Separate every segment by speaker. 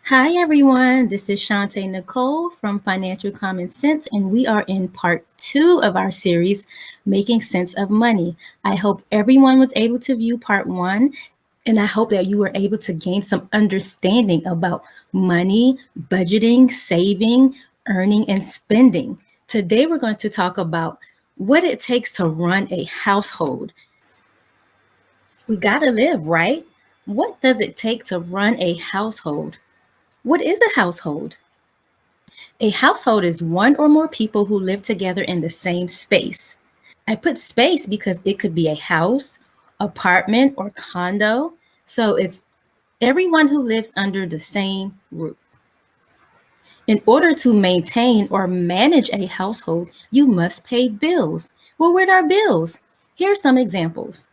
Speaker 1: Hi everyone, this is Shantae Nicole from Financial Common Sense, and we are in part 2 of our series, Making Sense of Money. I hope everyone was able to view part 1, and I hope that you were able to gain some understanding about money, budgeting, saving, earning, and spending. Today we're going to talk about what it takes to run a household. We gotta live, right? What does it take to run a household? What is a household? A household is one or more people who live together in the same space. I put space because it could be a house, apartment, or condo. So it's everyone who lives under the same roof. In order to maintain or manage a household, you must pay bills. Well, what are bills? Here are some examples.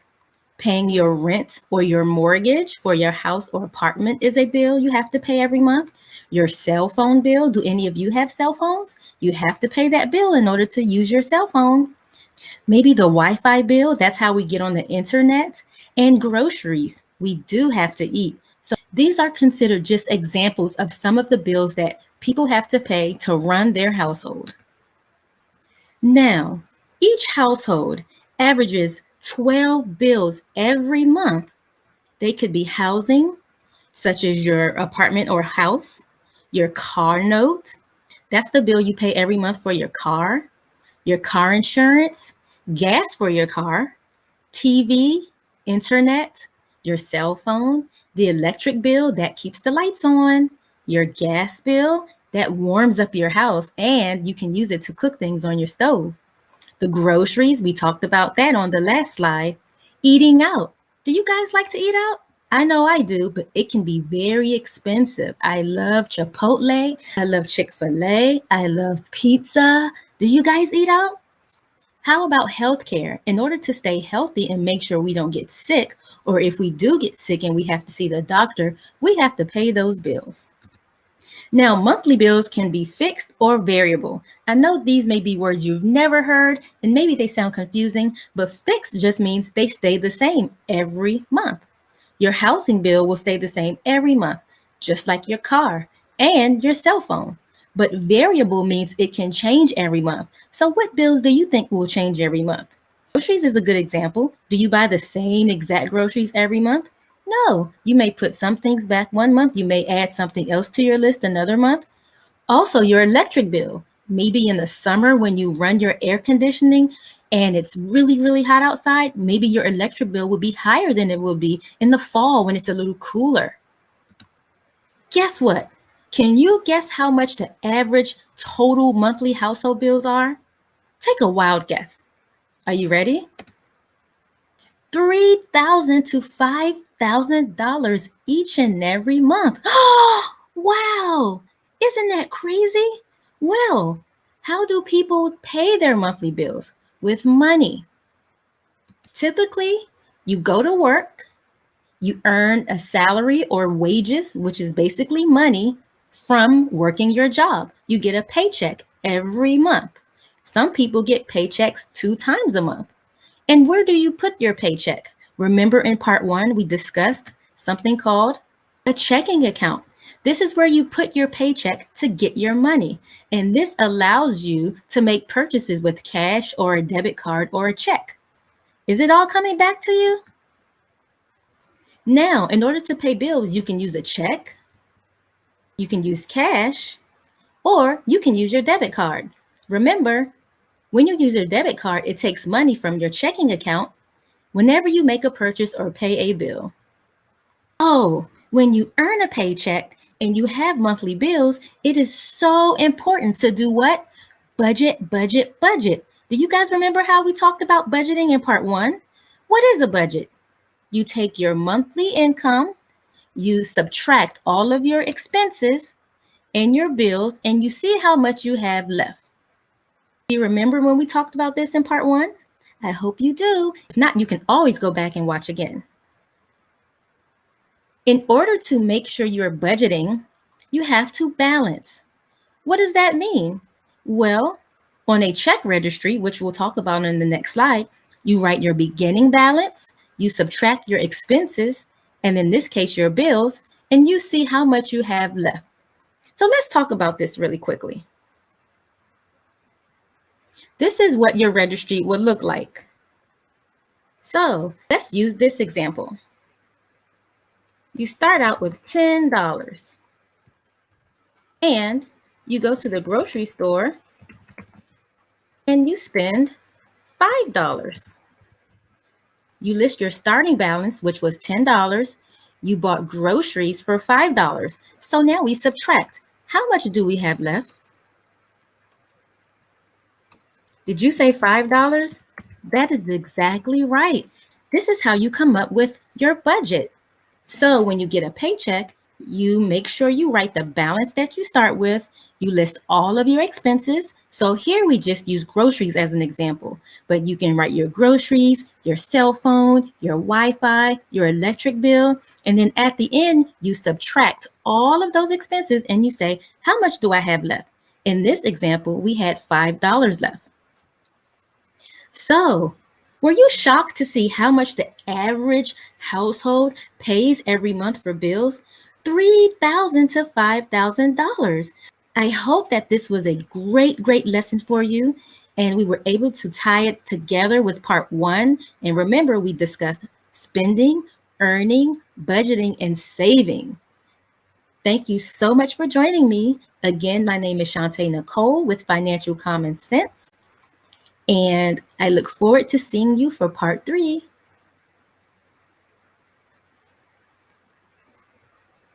Speaker 1: Paying your rent or your mortgage for your house or apartment is a bill you have to pay every month. Your cell phone bill, do any of you have cell phones? You have to pay that bill in order to use your cell phone. Maybe the Wi-Fi bill, that's how we get on the internet. And groceries, we do have to eat. So these are considered just examples of some of the bills that people have to pay to run their household. Now, each household averages 12 bills every month. They could be housing, such as your apartment or house, your car note. That's the bill you pay every month for your car insurance, gas for your car, TV, internet, your cell phone, the electric bill that keeps the lights on, your gas bill that warms up your house and you can use it to cook things on your stove. The groceries, we talked about that on the last slide. Eating out. Do you guys like to eat out? I know I do, but it can be very expensive. I love Chipotle. I love Chick-fil-A. I love pizza. Do you guys eat out? How about healthcare? In order to stay healthy and make sure we don't get sick, or if we do get sick and we have to see the doctor, we have to pay those bills. Now, monthly bills can be fixed or variable. I know these may be words you've never heard, and maybe they sound confusing, but fixed just means they stay the same every month. Your housing bill will stay the same every month, just like your car and your cell phone. But variable means it can change every month. So what bills do you think will change every month? Groceries is a good example. Do you buy the same exact groceries every month? No, you may put some things back one month. You may add something else to your list another month. Also, your electric bill. Maybe in the summer when you run your air conditioning and it's really, really hot outside, maybe your electric bill will be higher than it will be in the fall when it's a little cooler. Guess what? Can you guess how much the average total monthly household bills are? Take a wild guess. Are you ready? $3,000 to $5,000 each and every month. Wow! Isn't that crazy? Well, how do people pay their monthly bills? With money. Typically, you go to work, you earn a salary or wages, which is basically money from working your job. You get a paycheck every month. Some people get paychecks 2 times a month. And where do you put your paycheck? Remember in part 1, we discussed something called a checking account. This is where you put your paycheck to get your money. And this allows you to make purchases with cash or a debit card or a check. Is it all coming back to you? Now, in order to pay bills, you can use a check, you can use cash, or you can use your debit card. Remember, when you use your debit card, it takes money from your checking account whenever you make a purchase or pay a bill. Oh, when you earn a paycheck and you have monthly bills, it is so important to do what? Budget, budget, budget. Do you guys remember how we talked about budgeting in part 1? What is a budget? You take your monthly income, you subtract all of your expenses and your bills, and you see how much you have left. Do you remember when we talked about this in part 1? I hope you do. If not, you can always go back and watch again. In order to make sure you're budgeting, you have to balance. What does that mean? Well, on a check registry, which we'll talk about in the next slide, you write your beginning balance, you subtract your expenses, and in this case, your bills, and you see how much you have left. So let's talk about this really quickly. This is what your registry would look like. So let's use this example. You start out with $10 and you go to the grocery store and you spend $5. You list your starting balance, which was $10. You bought groceries for $5. So now we subtract. How much do we have left? Did you say $5? That is exactly right. This is how you come up with your budget. So when you get a paycheck, you make sure you write the balance that you start with. You list all of your expenses. So here we just use groceries as an example, but you can write your groceries, your cell phone, your Wi-Fi, your electric bill, and then at the end, you subtract all of those expenses and you say, how much do I have left? In this example, we had $5 left. So, were you shocked to see how much the average household pays every month for bills? $3,000 to $5,000. I hope that this was a great lesson for you, and we were able to tie it together with part one. And remember, we discussed spending, earning, budgeting, and saving. Thank you so much for joining me. Again, my name is Shantae Nicole with Financial Common Sense. And I look forward to seeing you for part 3.